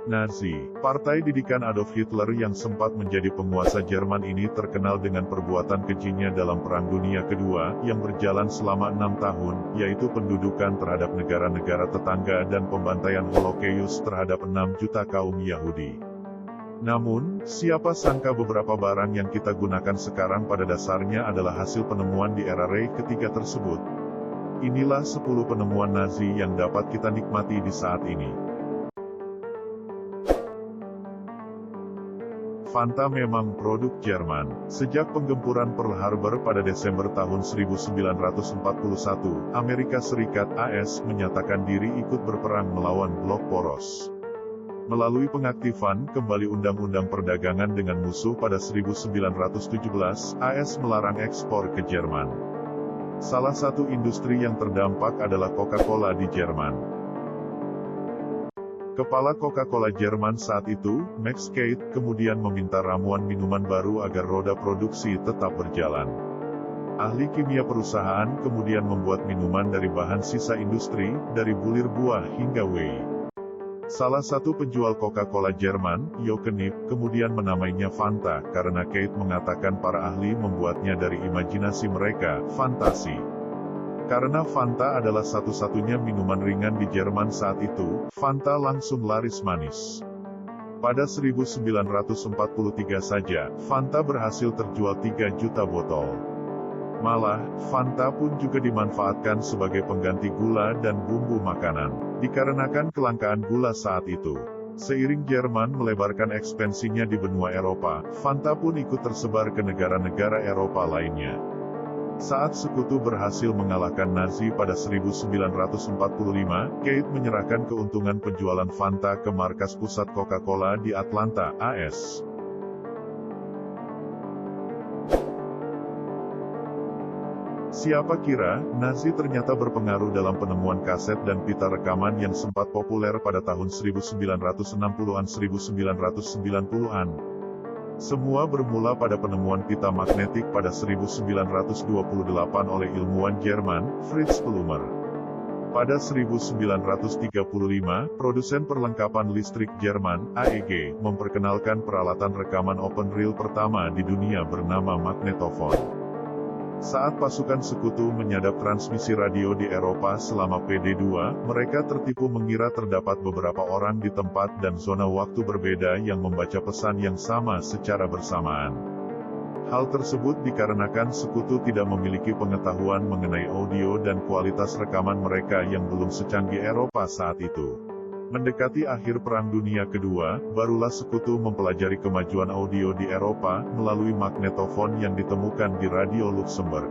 Nazi, partai didikan Adolf Hitler yang sempat menjadi penguasa Jerman ini terkenal dengan perbuatan kejinya dalam Perang Dunia Kedua, yang berjalan selama 6 tahun, yaitu pendudukan terhadap negara-negara tetangga dan pembantaian Holocaust terhadap 6 juta kaum Yahudi. Namun, siapa sangka beberapa barang yang kita gunakan sekarang pada dasarnya adalah hasil penemuan di era Reich ketiga tersebut. Inilah 10 penemuan Nazi yang dapat kita nikmati di saat ini. Fanta memang produk Jerman. Sejak penggempuran Pearl Harbor pada Desember tahun 1941, Amerika Serikat (AS) menyatakan diri ikut berperang melawan blok poros. Melalui pengaktifan kembali Undang-Undang Perdagangan dengan Musuh pada 1917, AS melarang ekspor ke Jerman. Salah satu industri yang terdampak adalah Coca-Cola di Jerman. Kepala Coca-Cola Jerman saat itu, Max Kate, kemudian meminta ramuan minuman baru agar roda produksi tetap berjalan. Ahli kimia perusahaan kemudian membuat minuman dari bahan sisa industri, dari bulir buah hingga whey. Salah satu penjual Coca-Cola Jerman, Jochen Knipp, kemudian menamainya Fanta, karena Kate mengatakan para ahli membuatnya dari imajinasi mereka, fantasi. Karena Fanta adalah satu-satunya minuman ringan di Jerman saat itu, Fanta langsung laris manis. Pada 1943 saja, Fanta berhasil terjual 3 juta botol. Malah, Fanta pun juga dimanfaatkan sebagai pengganti gula dan bumbu makanan, dikarenakan kelangkaan gula saat itu. Seiring Jerman melebarkan ekspansinya di benua Eropa, Fanta pun ikut tersebar ke negara-negara Eropa lainnya. Saat sekutu berhasil mengalahkan Nazi pada 1945, Kate menyerahkan keuntungan penjualan Fanta ke markas pusat Coca-Cola di Atlanta, AS. Siapa kira, Nazi ternyata berpengaruh dalam penemuan kaset dan pita rekaman yang sempat populer pada tahun 1960-an 1990-an. Semua bermula pada penemuan pita magnetik pada 1928 oleh ilmuwan Jerman, Fritz Plummer. Pada 1935, produsen perlengkapan listrik Jerman, AEG, memperkenalkan peralatan rekaman open reel pertama di dunia bernama magnetofon. Saat pasukan sekutu menyadap transmisi radio di Eropa selama PD2, mereka tertipu mengira terdapat beberapa orang di tempat dan zona waktu berbeda yang membaca pesan yang sama secara bersamaan. Hal tersebut dikarenakan sekutu tidak memiliki pengetahuan mengenai audio dan kualitas rekaman mereka yang belum secanggih Eropa saat itu. Mendekati akhir Perang Dunia Kedua, barulah sekutu mempelajari kemajuan audio di Eropa, melalui magnetofon yang ditemukan di Radio Luxembourg.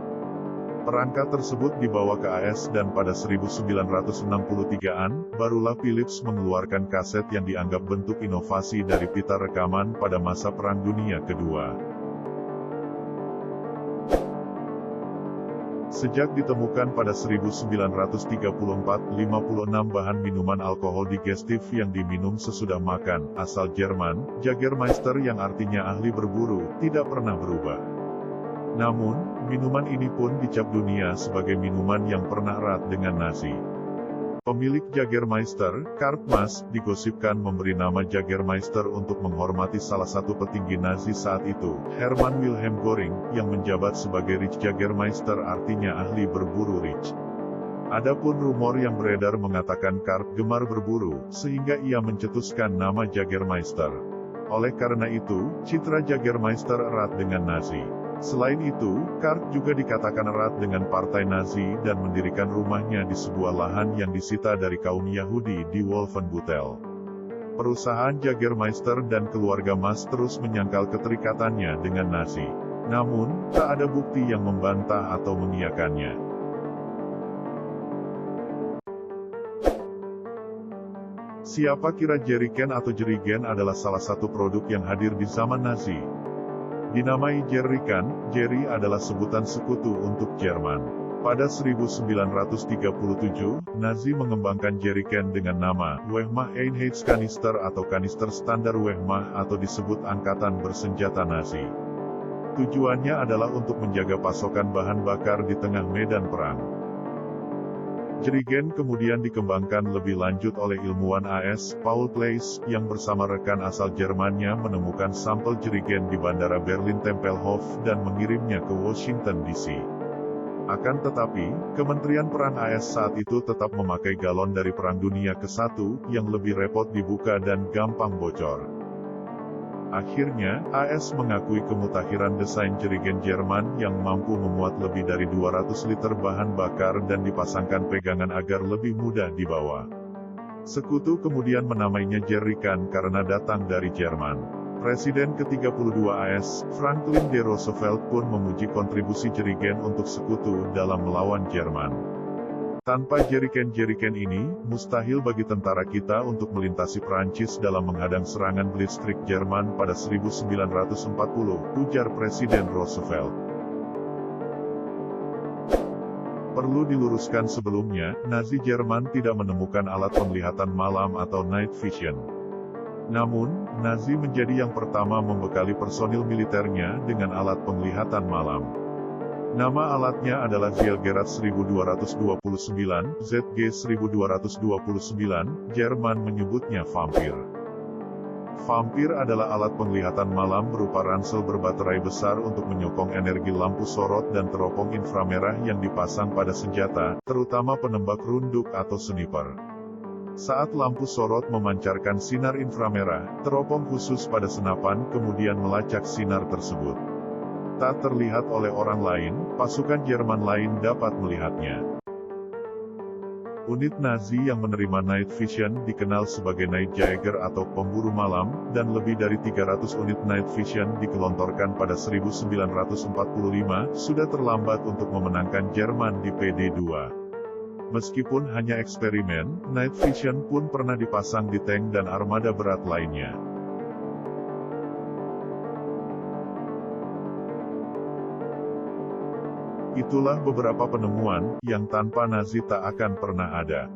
Perangkat tersebut dibawa ke AS dan pada 1963-an, barulah Philips mengeluarkan kaset yang dianggap bentuk inovasi dari pita rekaman pada masa Perang Dunia Kedua. Sejak ditemukan pada 1934, 56 bahan minuman alkohol digestif yang diminum sesudah makan, asal Jerman, Jägermeister yang artinya ahli berburu, tidak pernah berubah. Namun, minuman ini pun dicap dunia sebagai minuman yang pernah erat dengan Nazi. Pemilik Jägermeister, Karl Maas, digosipkan memberi nama Jägermeister untuk menghormati salah satu petinggi Nazi saat itu, Hermann Wilhelm Göring, yang menjabat sebagai Reichsjägermeister artinya ahli berburu Reich. Adapun rumor yang beredar mengatakan Karl gemar berburu, sehingga ia mencetuskan nama Jägermeister. Oleh karena itu, citra Jägermeister erat dengan Nazi. Selain itu, Karl juga dikatakan erat dengan partai Nazi dan mendirikan rumahnya di sebuah lahan yang disita dari kaum Yahudi di Wolfenbüttel. Perusahaan Jägermeister dan keluarga Maas terus menyangkal keterikatannya dengan Nazi. Namun, tak ada bukti yang membantah atau mengiyakannya. Siapa kira Jerrycan atau Jerigen adalah salah satu produk yang hadir di zaman Nazi? Dinamai Jerrycan, Jerry adalah sebutan sekutu untuk Jerman. Pada 1937, Nazi mengembangkan Jerrycan dengan nama Wehrmacht Einheitskanister atau kanister standar Wehrmacht atau disebut Angkatan Bersenjata Nazi. Tujuannya adalah untuk menjaga pasokan bahan bakar di tengah medan perang. Jerigen kemudian dikembangkan lebih lanjut oleh ilmuwan AS, Paul Claeys, yang bersama rekan asal Jermannya menemukan sampel jerigen di Bandara Berlin-Tempelhof dan mengirimnya ke Washington DC. Akan tetapi, Kementerian Perang AS saat itu tetap memakai galon dari Perang Dunia ke-1, yang lebih repot dibuka dan gampang bocor. Akhirnya, AS mengakui kemutakhiran desain jerigen Jerman yang mampu memuat lebih dari 200 liter bahan bakar dan dipasangkan pegangan agar lebih mudah dibawa. Sekutu kemudian menamainya Jerrycan karena datang dari Jerman. Presiden ke-32 AS, Franklin D. Roosevelt pun memuji kontribusi jerigen untuk Sekutu dalam melawan Jerman. Tanpa jerigen-jerigen ini, mustahil bagi tentara kita untuk melintasi Prancis dalam menghadang serangan Blitzkrieg Jerman pada 1940, ujar Presiden Roosevelt. Perlu diluruskan sebelumnya, Nazi Jerman tidak menemukan alat penglihatan malam atau night vision. Namun, Nazi menjadi yang pertama membekali personil militernya dengan alat penglihatan malam. Nama alatnya adalah Zielgerät 1229, ZG 1229, Jerman menyebutnya Vampir. Vampir adalah alat penglihatan malam berupa ransel berbaterai besar untuk menyokong energi lampu sorot dan teropong inframerah yang dipasang pada senjata, terutama penembak runduk atau sniper. Saat lampu sorot memancarkan sinar inframerah, teropong khusus pada senapan kemudian melacak sinar tersebut. Tak terlihat oleh orang lain, pasukan Jerman lain dapat melihatnya. Unit Nazi yang menerima night vision dikenal sebagai Nightjäger atau pemburu malam, dan lebih dari 300 unit night vision digelontorkan pada 1945, sudah terlambat untuk memenangkan Jerman di PD2. Meskipun hanya eksperimen, night vision pun pernah dipasang di tank dan armada berat lainnya. Itulah beberapa penemuan, yang tanpa Nazi tak akan pernah ada.